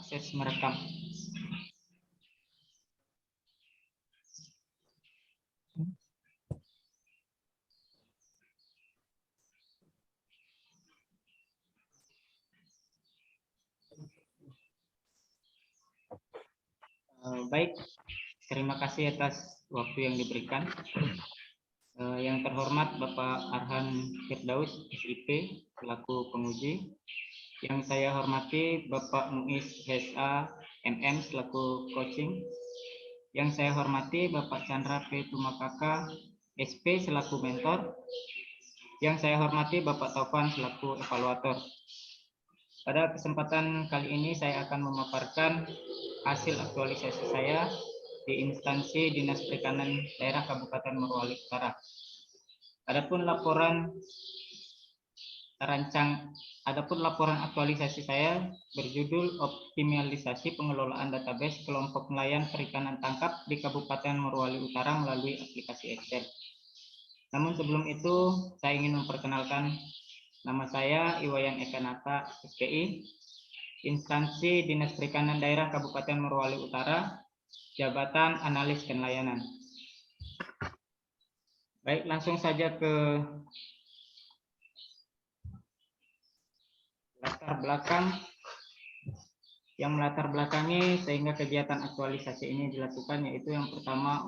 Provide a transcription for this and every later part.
akses merekam. Baik, terima kasih atas waktu yang diberikan. Yang terhormat Bapak Arhan Firdaus, SIP, selaku penguji. Yang saya hormati Bapak Muiz HSA, MM, selaku coaching. Yang saya hormati Bapak Chandra P. Tumakaka, SP, selaku mentor. Yang saya hormati Bapak Taufan, selaku evaluator. Pada kesempatan kali ini saya akan memaparkan hasil aktualisasi saya di instansi Dinas Perikanan Daerah Kabupaten Morowali Utara. Adapun laporan aktualisasi saya berjudul optimalisasi pengelolaan database kelompok nelayan perikanan tangkap di Kabupaten Morowali Utara melalui aplikasi Excel. Namun sebelum itu saya ingin memperkenalkan nama saya Iwayan Ekanata, SPI, instansi Dinas Perikanan Daerah Kabupaten Morowali Utara, Jabatan Analis Kenelayanan. Baik, langsung saja ke latar belakang yang melatar belakangi sehingga kegiatan aktualisasi ini dilakukan, yaitu yang pertama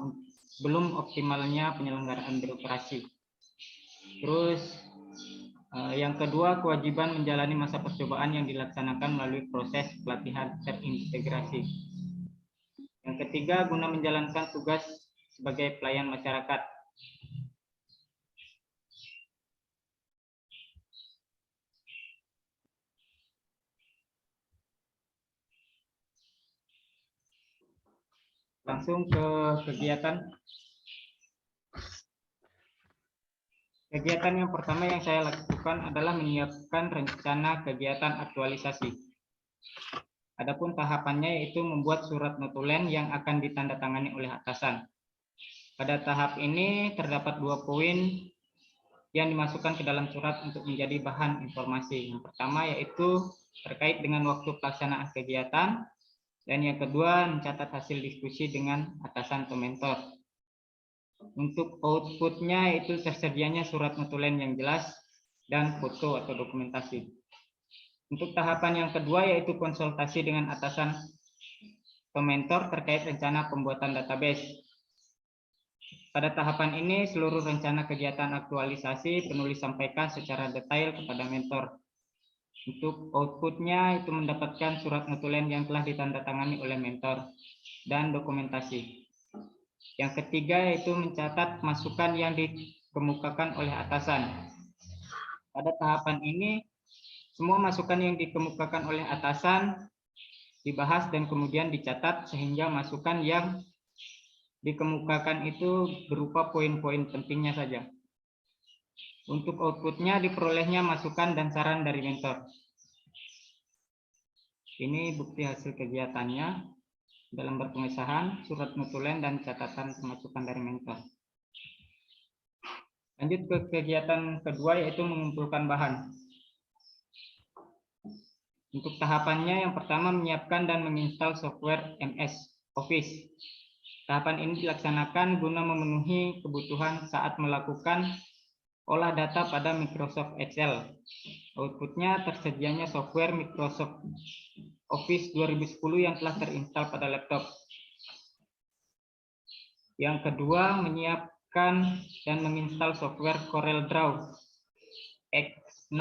belum optimalnya penyelenggaraan birokrasi. Terus yang kedua, kewajiban menjalani masa percobaan yang dilaksanakan melalui proses pelatihan terintegrasi. Yang ketiga, guna menjalankan tugas sebagai pelayan masyarakat. Langsung ke kegiatan. Kegiatan yang pertama yang saya lakukan adalah menyiapkan rencana kegiatan aktualisasi. Adapun tahapannya yaitu membuat surat notulen yang akan ditandatangani oleh atasan. Pada tahap ini terdapat 2 poin yang dimasukkan ke dalam surat untuk menjadi bahan informasi. Yang pertama yaitu terkait dengan waktu pelaksanaan kegiatan, dan yang kedua mencatat hasil diskusi dengan atasan atau mentor. Untuk outputnya itu tersedianya surat notulen yang jelas dan foto atau dokumentasi. Untuk tahapan yang kedua yaitu konsultasi dengan atasan atau mentor terkait rencana pembuatan database. Pada tahapan ini seluruh rencana kegiatan aktualisasi penulis sampaikan secara detail kepada mentor. Untuk outputnya itu mendapatkan surat notulen yang telah ditandatangani oleh mentor dan dokumentasi. Yang ketiga yaitu mencatat masukan yang dikemukakan oleh atasan. Pada tahapan ini semua masukan yang dikemukakan oleh atasan dibahas dan kemudian dicatat sehingga masukan yang dikemukakan itu berupa poin-poin pentingnya saja. Untuk outputnya diperolehnya masukan dan saran dari mentor. Ini bukti hasil kegiatannya dalam berpengesahan, surat notulen, dan catatan masukan dari mentor. Lanjut ke kegiatan kedua yaitu mengumpulkan bahan. Untuk tahapannya yang pertama menyiapkan dan menginstal software MS Office. Tahapan ini dilaksanakan guna memenuhi kebutuhan saat melakukan olah data pada Microsoft Excel. Outputnya tersedianya software Microsoft Office 2010 yang telah terinstal pada laptop. Yang kedua, menyiapkan dan menginstal software CorelDRAW X6.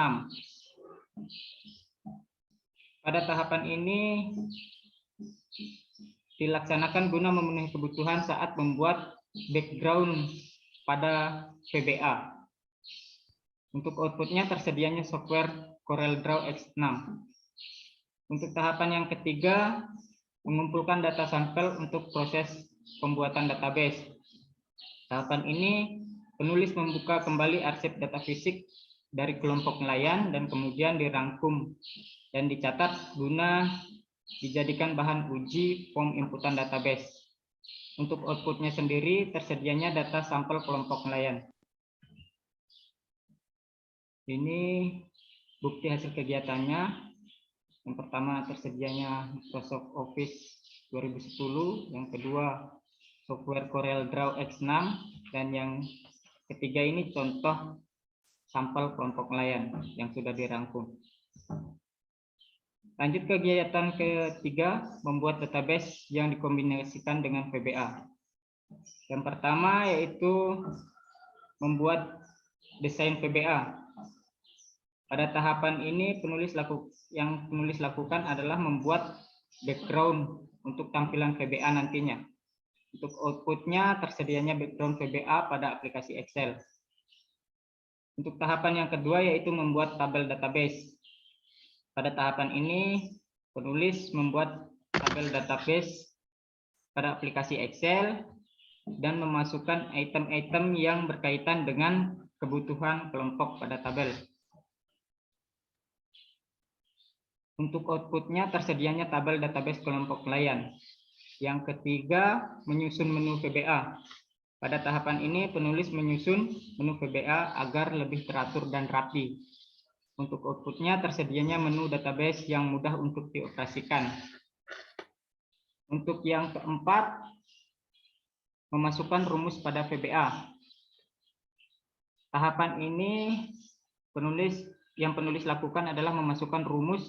Pada tahapan ini dilaksanakan guna memenuhi kebutuhan saat membuat background pada VBA. Untuk outputnya tersedianya software CorelDRAW X6. Untuk tahapan yang ketiga, mengumpulkan data sampel untuk proses pembuatan database. Tahapan ini, penulis membuka kembali arsip data fisik dari kelompok nelayan dan kemudian dirangkum dan dicatat guna dijadikan bahan uji form inputan database. Untuk outputnya sendiri, tersedianya data sampel kelompok nelayan. Ini bukti hasil kegiatannya. Yang pertama tersedianya Microsoft Office 2010, yang kedua software Corel Draw X6, dan yang ketiga ini contoh sampel kelompok nelayan yang sudah dirangkum. Lanjut kegiatan ketiga, membuat database yang dikombinasikan dengan VBA. Yang pertama yaitu membuat desain VBA. Pada tahapan ini yang penulis lakukan adalah membuat background untuk tampilan VBA nantinya. Untuk outputnya tersedianya background VBA pada aplikasi Excel. Untuk tahapan yang kedua yaitu membuat tabel database. Pada tahapan ini penulis membuat tabel database pada aplikasi Excel dan memasukkan item-item yang berkaitan dengan kebutuhan kelompok pada tabel. Untuk outputnya tersedianya tabel database kelompok nelayan. Yang ketiga, menyusun menu VBA. Pada tahapan ini penulis menyusun menu VBA agar lebih teratur dan rapi. Untuk outputnya tersedianya menu database yang mudah untuk dioperasikan. Untuk yang keempat, memasukkan rumus pada VBA. Tahapan ini yang penulis lakukan adalah memasukkan rumus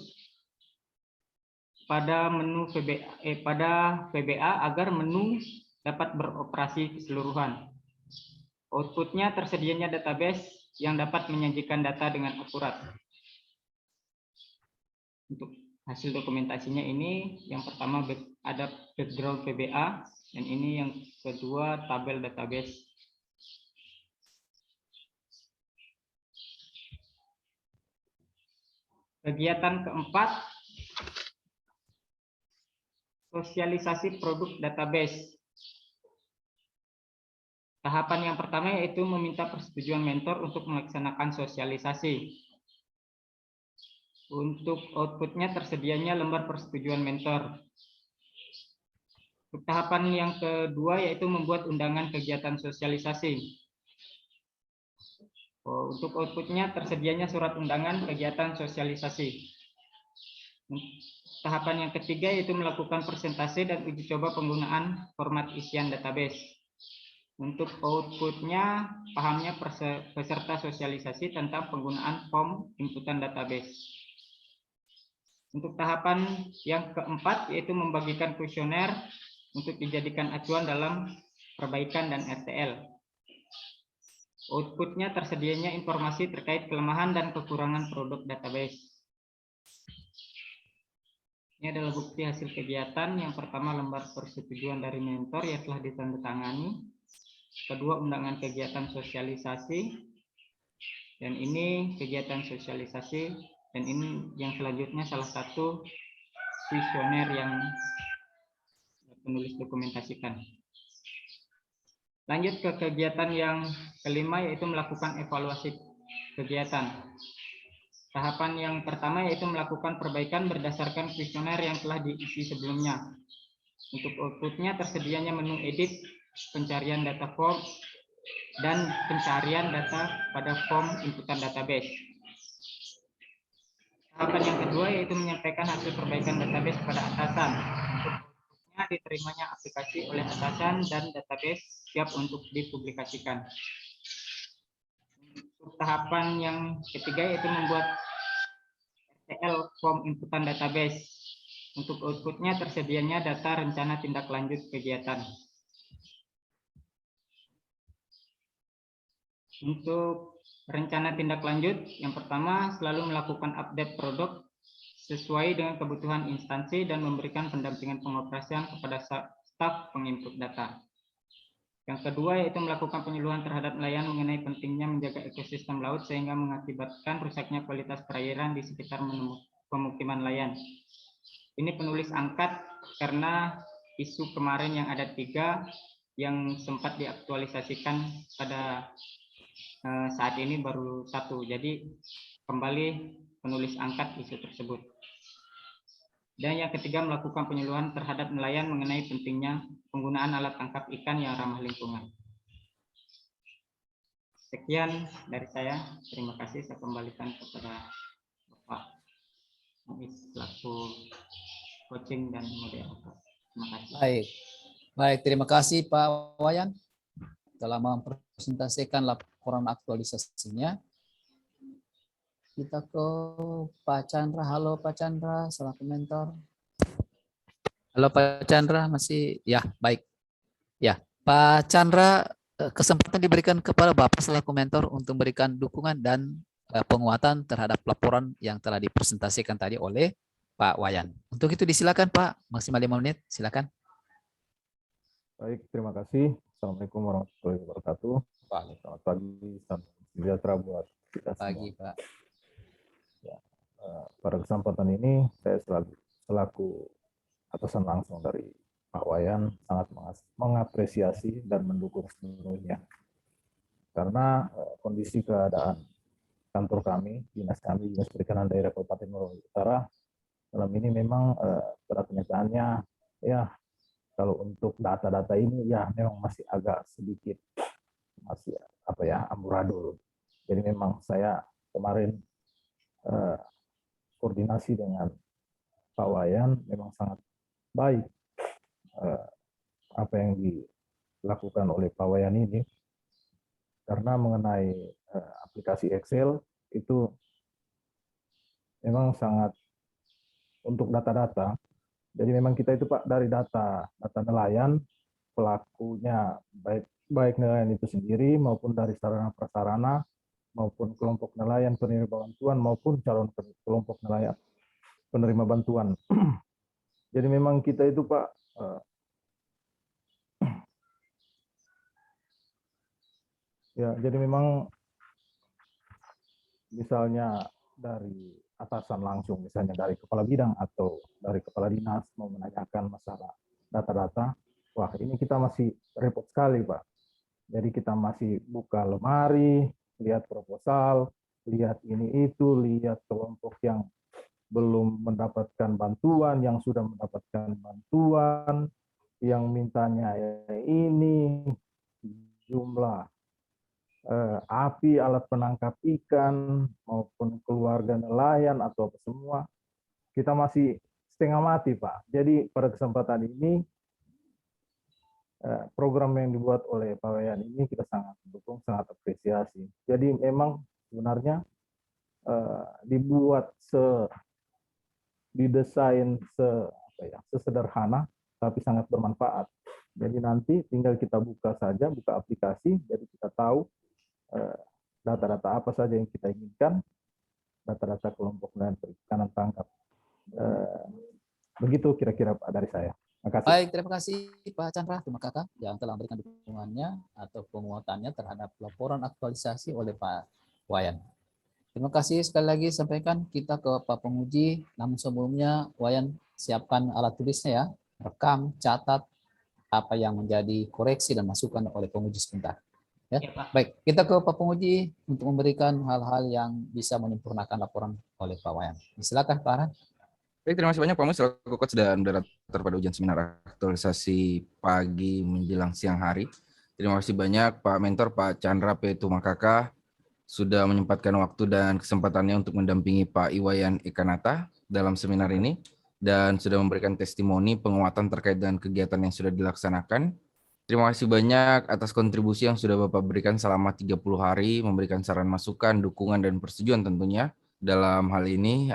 pada menu VBA agar menu dapat beroperasi keseluruhan. Outputnya tersedianya database yang dapat menyajikan data dengan akurat. Untuk hasil dokumentasinya ini, yang pertama ada background VBA, dan ini yang kedua tabel database. Kegiatan keempat, sosialisasi produk database. Tahapan yang pertama yaitu meminta persetujuan mentor untuk melaksanakan sosialisasi. Untuk outputnya tersedianya lembar persetujuan mentor. Untuk tahapan yang kedua yaitu membuat undangan kegiatan sosialisasi. Untuk outputnya tersedianya surat undangan kegiatan sosialisasi. Tahapan yang ketiga yaitu melakukan presentasi dan uji coba penggunaan format isian database. Untuk outputnya, pahamnya peserta sosialisasi tentang penggunaan form inputan database. Untuk tahapan yang keempat, yaitu membagikan kuesioner untuk dijadikan acuan dalam perbaikan dan RTL. Outputnya tersedianya informasi terkait kelemahan dan kekurangan produk database. Ini adalah bukti hasil kegiatan. Yang pertama, lembar persetujuan dari mentor yang telah ditandatangani. Kedua, undangan kegiatan sosialisasi, dan ini kegiatan sosialisasi, dan ini yang selanjutnya salah satu kuesioner yang penulis dokumentasikan. Lanjut ke kegiatan yang kelima yaitu melakukan evaluasi kegiatan. Tahapan yang pertama yaitu melakukan perbaikan berdasarkan kuesioner yang telah diisi sebelumnya. Untuk outputnya tersedianya menu edit, pencarian data form, dan pencarian data pada form inputan database. Tahapan yang kedua yaitu menyampaikan hasil perbaikan database pada atasan. Untuk diterimanya aplikasi oleh atasan dan database siap untuk dipublikasikan. Untuk tahapan yang ketiga yaitu membuat RTL form inputan database. Untuk outputnya tersedianya data rencana tindak lanjut kegiatan. Untuk rencana tindak lanjut, yang pertama selalu melakukan update produk sesuai dengan kebutuhan instansi dan memberikan pendampingan pengoperasian kepada staf penginput data. Yang kedua yaitu melakukan penyuluhan terhadap nelayan mengenai pentingnya menjaga ekosistem laut sehingga mengakibatkan rusaknya kualitas perairan di sekitar pemukiman nelayan. Ini penulis angkat karena isu kemarin yang ada 3 yang sempat diaktualisasikan pada saat ini baru 1. Jadi kembali penulis angkat isu tersebut. Dan yang ketiga melakukan penyuluhan terhadap nelayan mengenai pentingnya penggunaan alat tangkap ikan yang ramah lingkungan. Sekian dari saya. Terima kasih. Saya kembalikan kepada Bapak. selaku coaching dan moderator. Terima kasih. Baik, terima kasih Pak Wayan telah mempresentasikan laporan aktualisasinya. Kita ke Pak Chandra. Halo Pak Chandra, selaku mentor. Halo Pak Chandra, masih ya, baik. Ya, Pak Chandra, kesempatan diberikan kepada Bapak selaku mentor untuk memberikan dukungan dan penguatan terhadap laporan yang telah dipresentasikan tadi oleh Pak Wayan. Untuk itu disilakan Pak, maksimal 5 menit, silakan. Baik, terima kasih. Assalamualaikum warahmatullahi wabarakatuh. Selamat pagi, salam sejahtera buat kita semua. Pagi Pak. Ya, pada kesempatan ini saya selaku atasan langsung dari Pak Wayan sangat mengapresiasi dan mendukung seluruhnya. Karena kondisi keadaan kantor kami, Dinas Perikanan Daerah Kabupaten Merauke Utara, dalam ini memang pada kenyataannya ya kalau untuk data-data ini ya memang masih agak sedikit masih amburadul. Jadi memang saya kemarin koordinasi dengan Pak Wayan memang sangat baik apa yang dilakukan oleh Pak Wayan ini, karena mengenai aplikasi Excel itu memang sangat untuk data-data. Jadi memang kita itu Pak dari data nelayan, pelakunya baik nelayan itu sendiri maupun dari sarana prasarana maupun kelompok nelayan penerima bantuan maupun calon kelompok nelayan penerima bantuan. Jadi memang kita itu Pak ya, jadi memang misalnya dari atasan langsung, misalnya dari kepala bidang atau dari kepala dinas mau menanyakan masalah data-data, wah ini kita masih repot sekali Pak. Jadi kita masih buka lemari, lihat proposal, lihat ini itu, lihat kelompok yang belum mendapatkan bantuan, yang sudah mendapatkan bantuan, yang mintanya ini, jumlah api, alat penangkap ikan, maupun keluarga nelayan atau apa semua, kita masih setengah mati Pak. Jadi pada kesempatan ini, program yang dibuat oleh Pak Wayan ini kita sangat mendukung, sangat apresiasi. Jadi memang sebenarnya didesain sesederhana, tapi sangat bermanfaat. Jadi nanti tinggal kita buka saja, buka aplikasi, jadi kita tahu data-data apa saja yang kita inginkan, data-data kelompok nelayan perikanan tangkap. Begitu kira-kira Pak dari saya. Terima kasih. Baik, terima kasih Pak Chandra, terima kasih yang telah memberikan dukungannya atau penguatannya terhadap laporan aktualisasi oleh Pak Wayan. Terima kasih sekali lagi, sampaikan kita ke Pak Penguji. Namun sebelumnya Wayan siapkan alat tulisnya ya, rekam, catat apa yang menjadi koreksi dan masukan oleh penguji sebentar. Ya, baik, kita ke Pak Penguji untuk memberikan hal-hal yang bisa menyempurnakan laporan oleh Pak Wayan. Silakan Pak Arhan. Baik, terima kasih banyak Pak Mus selaku coach dan moderator pada ujian seminar aktualisasi pagi menjelang siang hari. Terima kasih banyak Pak Mentor Pak Chandra P. Tumakaka sudah menyempatkan waktu dan kesempatannya untuk mendampingi Pak Iwayan Ekanata dalam seminar ini dan sudah memberikan testimoni penguatan terkait dengan kegiatan yang sudah dilaksanakan. Terima kasih banyak atas kontribusi yang sudah Bapak berikan selama 30 hari, memberikan saran masukan, dukungan, dan persetujuan tentunya. Dalam hal ini,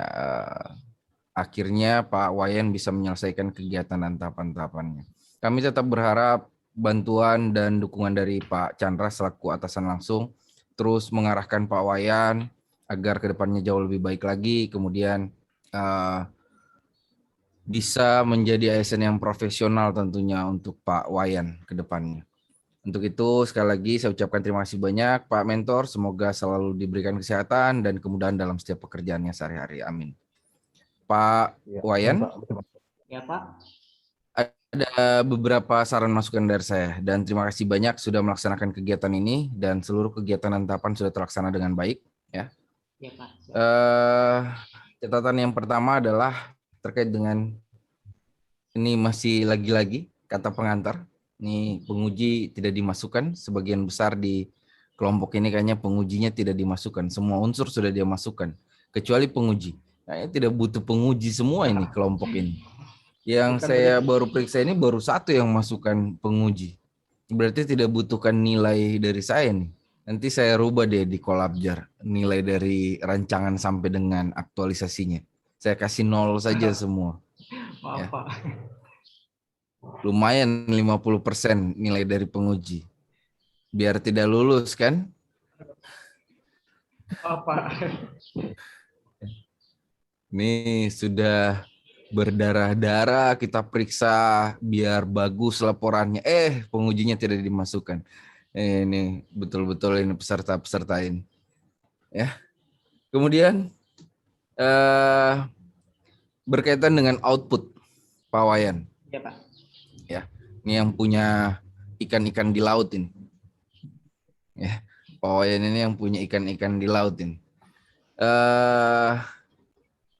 akhirnya Pak Wayan bisa menyelesaikan kegiatan dan tahapan-tahapannya. Kami tetap berharap bantuan dan dukungan dari Pak Chandra selaku atasan langsung, terus mengarahkan Pak Wayan agar kedepannya jauh lebih baik lagi, kemudian bisa menjadi ASN yang profesional tentunya untuk Pak Wayan ke depannya. Untuk itu sekali lagi saya ucapkan terima kasih banyak Pak Mentor, semoga selalu diberikan kesehatan dan kemudahan dalam setiap pekerjaannya sehari-hari. Amin. Pak Wayan? Ya Pak. Ada beberapa saran masukan dari saya dan terima kasih banyak sudah melaksanakan kegiatan ini dan seluruh kegiatan dan tahapan sudah terlaksana dengan baik. Ya. Ya Pak. Catatan yang pertama adalah terkait dengan ini masih lagi-lagi kata pengantar. Ini penguji tidak dimasukkan, sebagian besar di kelompok ini kayaknya pengujinya tidak dimasukkan. Semua unsur sudah dia masukkan, kecuali penguji. Kayaknya tidak butuh penguji semua ini kelompok ini. Yang Bukan saya begitu. baru periksa ini baru satu yang masukkan penguji. Berarti tidak butuhkan nilai dari saya nih. Nanti saya rubah deh di Collabjar nilai dari rancangan sampai dengan aktualisasinya. Saya kasih 0 saja semua. Maaf Ya. Pak. Lumayan 50% nilai dari penguji. Biar tidak lulus kan? Maaf Pak. Ini sudah berdarah-darah kita periksa biar bagus laporannya. Pengujinya tidak dimasukkan. Ini betul-betul ini peserta-peserta ini. Ya. Kemudian berkaitan dengan output Pak Wayan. Ya Pak. Ya. Ini yang punya ikan-ikan di laut ini. Ya. Pak Wayan ini yang punya ikan-ikan di laut ini.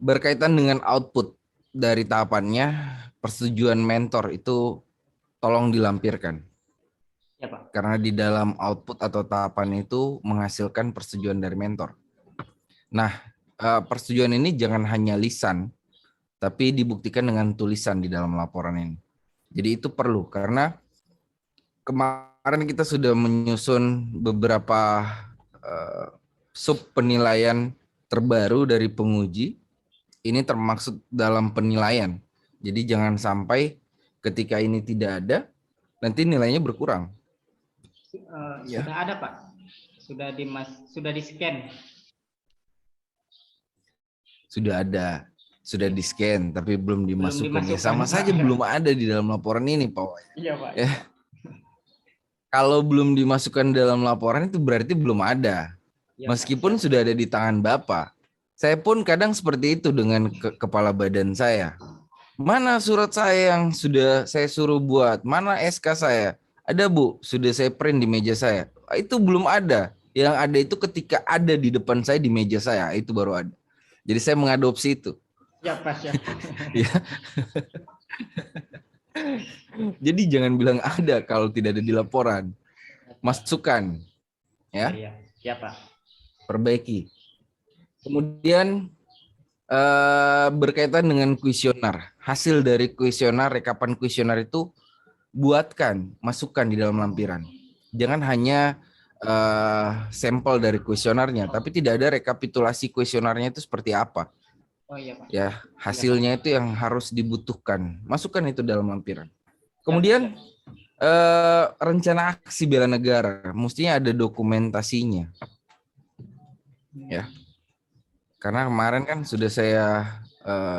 Berkaitan dengan output dari tahapannya, persetujuan mentor itu tolong dilampirkan. Ya Pak. Karena di dalam output atau tahapan itu menghasilkan persetujuan dari mentor. Nah, persetujuan ini jangan hanya lisan, tapi dibuktikan dengan tulisan di dalam laporan ini. Jadi itu perlu, karena kemarin kita sudah menyusun beberapa sub penilaian terbaru dari penguji. Ini termaksud dalam penilaian. Jadi jangan sampai ketika ini tidak ada, nanti nilainya berkurang. Ya. Sudah ada Pak. Sudah di-scan. Sudah ada, sudah di-scan, tapi belum dimasukkan. Ya, dimasukkan, sama Pak. saja belum ada di dalam laporan ini, Pak Wayan. Iya Pak. Ya. Kalau belum dimasukkan dalam laporan itu berarti belum ada. Ya, Meskipun Pak. sudah ada di tangan Bapak. Saya pun kadang seperti itu dengan kepala badan saya. Mana surat saya yang sudah saya suruh buat? Mana SK saya? Ada Bu, sudah saya print di meja saya. Itu belum ada. Yang ada itu ketika ada di depan saya di meja saya, itu baru ada. Jadi saya mengadopsi itu. Ya Pak. Ya. Ya. Jadi jangan bilang ada kalau tidak ada di laporan. Masukkan. Ya. Iya. Ya Pak. Perbaiki. Kemudian berkaitan dengan kuesioner. Hasil dari kuesioner, rekapan kuesioner itu buatkan, masukkan di dalam lampiran. Jangan hanya sampel dari kuesionernya, tapi tidak ada rekapitulasi kuesionernya itu seperti apa. Oh iya Pak. Ya, hasilnya itu yang harus dibutuhkan. Masukkan itu dalam lampiran. Kemudian rencana aksi bela negara, mestinya ada dokumentasinya. Ya. Karena kemarin kan sudah saya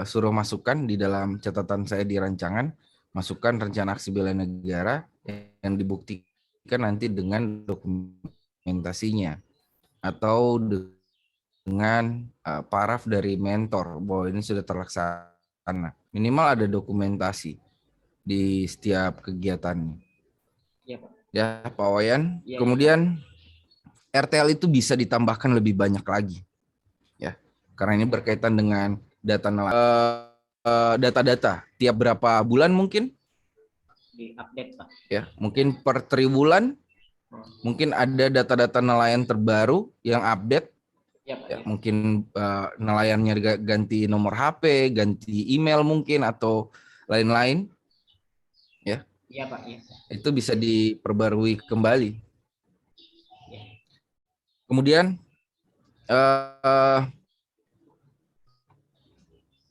suruh masukkan di dalam catatan saya di rancangan, masukkan rencana aksi bela negara yang dibuktikan nanti dengan dokumentasinya atau dengan paraf dari mentor bahwa ini sudah terlaksana. Minimal ada dokumentasi di setiap kegiatannya. Iya Pak. Ya, Pak Wayan. Ya, Kemudian RTL itu bisa ditambahkan lebih banyak lagi. Karena ini berkaitan dengan data-data tiap berapa bulan mungkin Di update Pak. ya, mungkin per triwulan mungkin ada data-data nelayan terbaru yang update Ya Pak. ya, mungkin nelayannya ganti nomor HP, ganti email mungkin atau lain-lain ya. Iya Pak. Ya. Itu bisa diperbarui kembali. Ya. Kemudian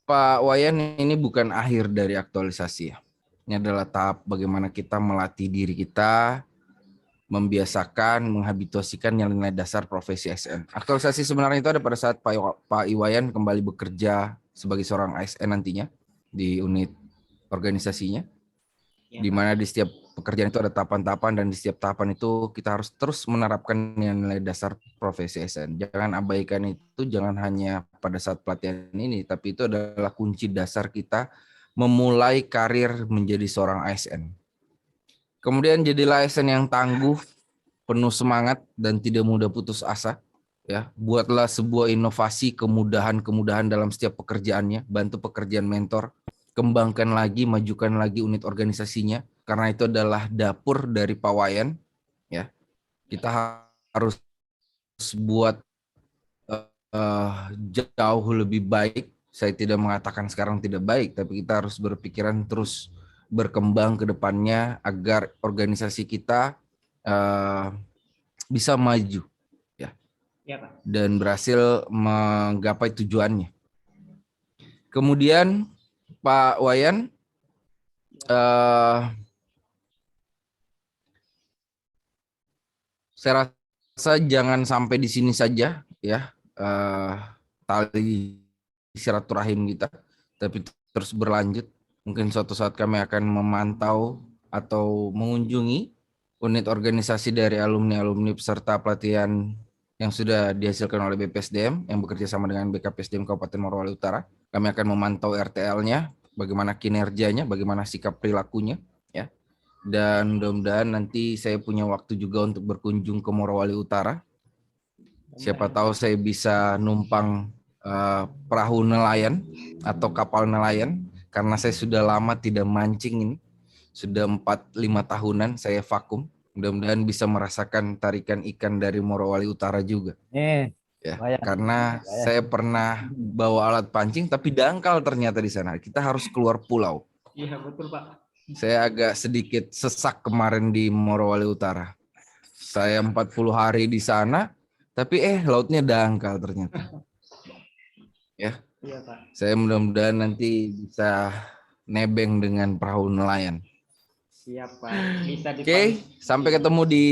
Pak Wayan, ini bukan akhir dari aktualisasi ya. Ini adalah tahap bagaimana kita melatih diri kita, membiasakan, menghabituasikan nilai dasar profesi ASN. Aktualisasi sebenarnya itu ada pada saat Pak Iwayan kembali bekerja sebagai seorang ASN nantinya di unit organisasinya, Ya, di mana di setiap pekerjaan itu ada tahapan-tahapan dan di setiap tahapan itu kita harus terus menerapkan nilai dasar profesi ASN. Jangan abaikan itu, jangan hanya pada saat pelatihan ini, tapi itu adalah kunci dasar kita memulai karir menjadi seorang ASN. Kemudian jadilah ASN yang tangguh, penuh semangat dan tidak mudah putus asa. Ya, buatlah sebuah inovasi, kemudahan-kemudahan dalam setiap pekerjaannya, bantu pekerjaan mentor, kembangkan lagi, majukan lagi unit organisasinya, karena itu adalah dapur dari Pak Wayan. Ya, kita harus buat jauh lebih baik Saya tidak mengatakan sekarang tidak baik, tapi kita harus berpikiran terus berkembang ke depannya agar organisasi kita bisa maju ya, Ya, Pak. dan berhasil menggapai tujuannya. Kemudian Pak Wayan, saya rasa jangan sampai di sini saja ya, tali silaturahim kita, tapi terus berlanjut. Mungkin suatu saat kami akan memantau atau mengunjungi unit organisasi dari alumni-alumni peserta pelatihan yang sudah dihasilkan oleh BPSDM yang bekerja sama dengan BKPSDM Kabupaten Morowali Utara. Kami akan memantau RTL-nya, bagaimana kinerjanya, bagaimana sikap perilakunya, ya. Dan mudah-mudahan nanti saya punya waktu juga untuk berkunjung ke Morowali Utara. Siapa tahu saya bisa numpang perahu nelayan atau kapal nelayan, karena saya sudah lama tidak mancing ini. Sudah 4-5 tahunan saya vakum. Mudah-mudahan bisa merasakan tarikan ikan dari Morowali Utara juga. Ya, karena saya pernah bawa alat pancing tapi dangkal ternyata di sana. Kita harus keluar pulau. Iya, betul, Pak. Saya agak sedikit sesak kemarin di Morowali Utara. Saya 40 hari di sana, tapi lautnya dangkal ternyata. Ya. Iya, Pak. Saya mudah-mudahan nanti bisa nebeng dengan perahu nelayan. Siap, Pak. Bisa Oke, sampai ketemu di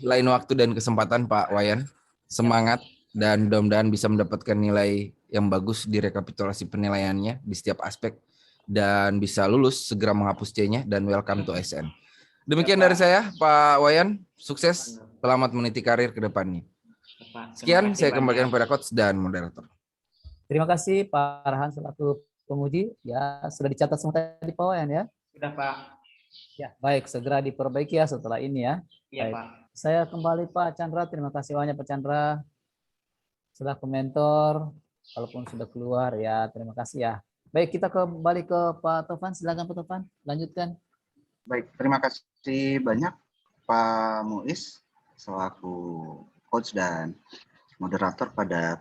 lain waktu dan kesempatan Pak Wayan. Semangat dan mudah-mudahan bisa mendapatkan nilai yang bagus di rekapitulasi penilaiannya di setiap aspek dan bisa lulus segera menghapus C-nya dan welcome to SN. Demikian dari saya Pak Wayan, sukses, selamat meniti karir ke depannya. Sekian saya kembalikan pada coach dan moderator. Terima kasih Pak Arhan selaku penguji. Ya, sudah dicatat semua tadi Pak Wayan ya. Sudah, Pak. Ya, baik, segera diperbaiki ya setelah ini ya. Iya, Baik. Pak. Saya kembali Pak Chandra, terima kasih banyak Pak Chandra. Sudah ke mentor, walaupun sudah keluar ya, terima kasih ya. Baik, kita kembali ke Pak Tovan, silakan Pak Tovan, lanjutkan. Baik, terima kasih banyak Pak Muiz selaku coach dan moderator pada